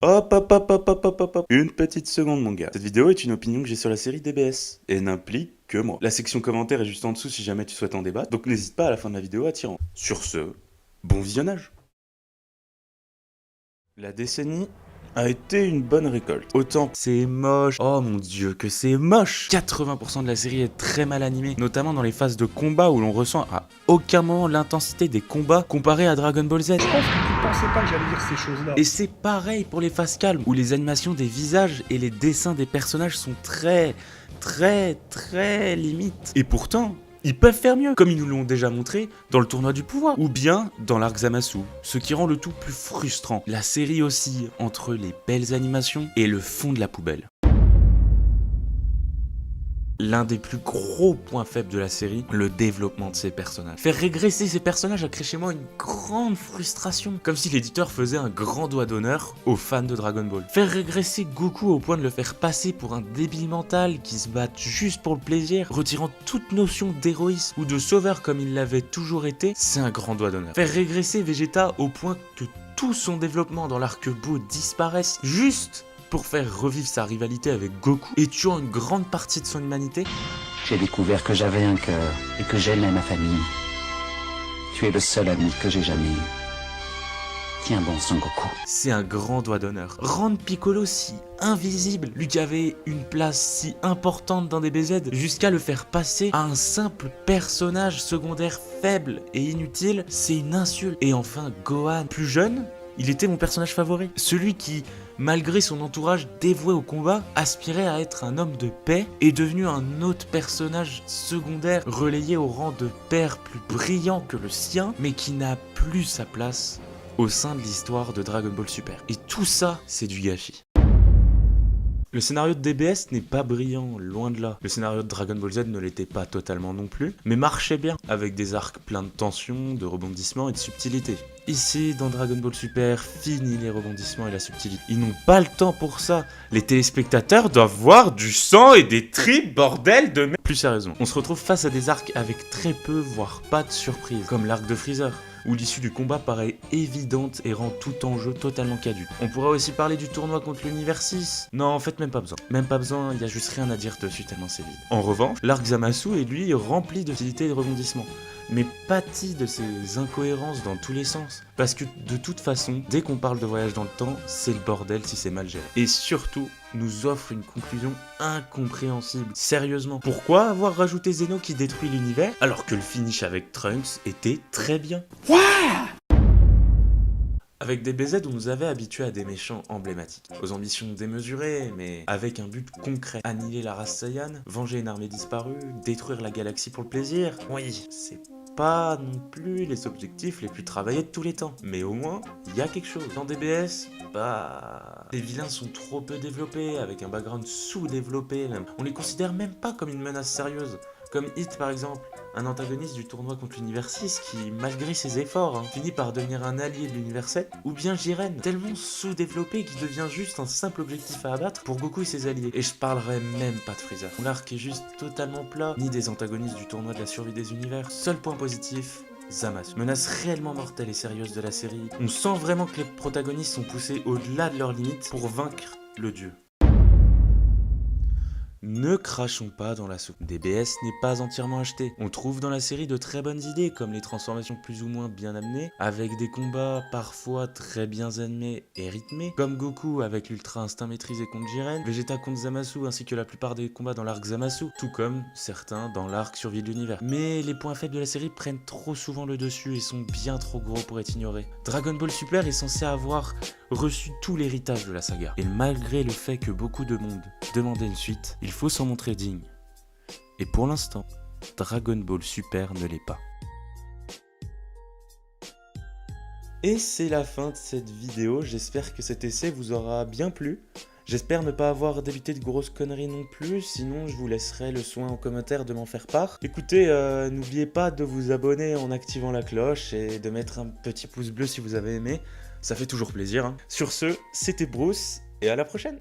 Hop. Une petite seconde, mon gars. Cette vidéo est une opinion que j'ai sur la série DBS et n'implique que moi. La section commentaires est juste en dessous si jamais tu souhaites en débattre, donc n'hésite pas à la fin de la vidéo à tirer en. Sur ce, bon visionnage. La décennie a été une bonne récolte. Autant c'est moche, oh mon dieu que c'est moche. 80% de la série est très mal animée, notamment dans les phases de combat où l'on ressent à aucun moment l'intensité des combats comparée à Dragon Ball Z. Je pense que tu pensais pas que j'allais dire ces choses-là. Et c'est pareil pour les phases calmes, où les animations des visages et les dessins des personnages sont très limites. Et pourtant, ils peuvent faire mieux, comme ils nous l'ont déjà montré dans le tournoi du pouvoir, ou bien dans l'arc Zamasu, ce qui rend le tout plus frustrant. La série oscille entre les belles animations et le fond de la poubelle. L'un des plus gros points faibles de la série, le développement de ses personnages. Faire régresser ces personnages a créé chez moi une grande frustration, comme si l'éditeur faisait un grand doigt d'honneur aux fans de Dragon Ball. Faire régresser Goku au point de le faire passer pour un débile mental qui se bat juste pour le plaisir, retirant toute notion d'héroïsme ou de sauveur comme il l'avait toujours été, c'est un grand doigt d'honneur. Faire régresser Vegeta au point que tout son développement dans l'arc Buu disparaisse juste pour faire revivre sa rivalité avec Goku et tuant une grande partie de son humanité. J'ai découvert que j'avais un cœur et que j'aimais ma famille. Tu es le seul ami que j'ai jamais eu. Tiens bon, Son Goku. C'est un grand doigt d'honneur. Rendre Piccolo si invisible, lui qui avait une place si importante dans DBZ, jusqu'à le faire passer à un simple personnage secondaire faible et inutile, c'est une insulte. Et enfin, Gohan, plus jeune, il était mon personnage favori. Celui qui, malgré son entourage dévoué au combat, aspirait à être un homme de paix, est devenu un autre personnage secondaire relayé au rang de père plus brillant que le sien, mais qui n'a plus sa place au sein de l'histoire de Dragon Ball Super. Et tout ça, c'est du gâchis. Le scénario de DBS n'est pas brillant, loin de là. Le scénario de Dragon Ball Z ne l'était pas totalement non plus, mais marchait bien, avec des arcs pleins de tension, de rebondissements et de subtilité. Ici, dans Dragon Ball Super, fini les rebondissements et la subtilité. Ils n'ont pas le temps pour ça. Les téléspectateurs doivent voir du sang et des tripes, bordel de merde. Plus sérieusement, on se retrouve face à des arcs avec très peu, voire pas de surprise, comme l'arc de Freezer, où l'issue du combat paraît évidente et rend tout enjeu totalement caduque. On pourrait aussi parler du tournoi contre l'univers 6. Non, en fait, même pas besoin. Même pas besoin, il y a juste rien à dire dessus tellement c'est vide. En revanche, l'arc Zamasu est lui rempli de subtilité et de rebondissements, mais pâtit de ces incohérences dans tous les sens. Parce que de toute façon, dès qu'on parle de voyage dans le temps, c'est le bordel si c'est mal géré. Et surtout, nous offre une conclusion incompréhensible. Sérieusement, pourquoi avoir rajouté Zeno qui détruit l'univers alors que le finish avec Trunks était très bien? Avec DBZ, on nous avait habitués à des méchants emblématiques, aux ambitions démesurées, mais avec un but concret. Annihiler la race Saiyan, venger une armée disparue, détruire la galaxie pour le plaisir. Oui, c'est pas non plus les objectifs les plus travaillés de tous les temps. Mais au moins, il y a quelque chose. Dans DBS, les vilains sont trop peu développés, avec un background sous-développé même. On les considère même pas comme une menace sérieuse. Comme Hit par exemple, un antagoniste du tournoi contre l'univers 6 qui, malgré ses efforts, finit par devenir un allié de l'univers 7, ou bien Jiren, tellement sous-développé qu'il devient juste un simple objectif à abattre pour Goku et ses alliés. Et je parlerai même pas de Freezer. L'arc est juste totalement plat, ni des antagonistes du tournoi de la survie des univers. Seul point positif, Zamasu. Menace réellement mortelle et sérieuse de la série. On sent vraiment que les protagonistes sont poussés au-delà de leurs limites pour vaincre le dieu. Ne crachons pas dans la soupe. DBS n'est pas entièrement acheté. On trouve dans la série de très bonnes idées, comme les transformations plus ou moins bien amenées, avec des combats parfois très bien animés et rythmés, comme Goku avec l'Ultra Instinct maîtrisé contre Jiren, Vegeta contre Zamasu, ainsi que la plupart des combats dans l'arc Zamasu, tout comme certains dans l'arc Survie de l'univers. Mais les points faibles de la série prennent trop souvent le dessus et sont bien trop gros pour être ignorés. Dragon Ball Super est censé avoir reçu tout l'héritage de la saga. Et malgré le fait que beaucoup de monde demandait une suite, il faut s'en montrer digne. Et pour l'instant, Dragon Ball Super ne l'est pas. Et c'est la fin de cette vidéo, j'espère que cet essai vous aura bien plu. J'espère ne pas avoir débité de grosses conneries non plus, sinon je vous laisserai le soin en commentaire de m'en faire part. Écoutez, n'oubliez pas de vous abonner en activant la cloche et de mettre un petit pouce bleu si vous avez aimé, ça fait toujours plaisir. Sur ce, c'était Bruce et à la prochaine.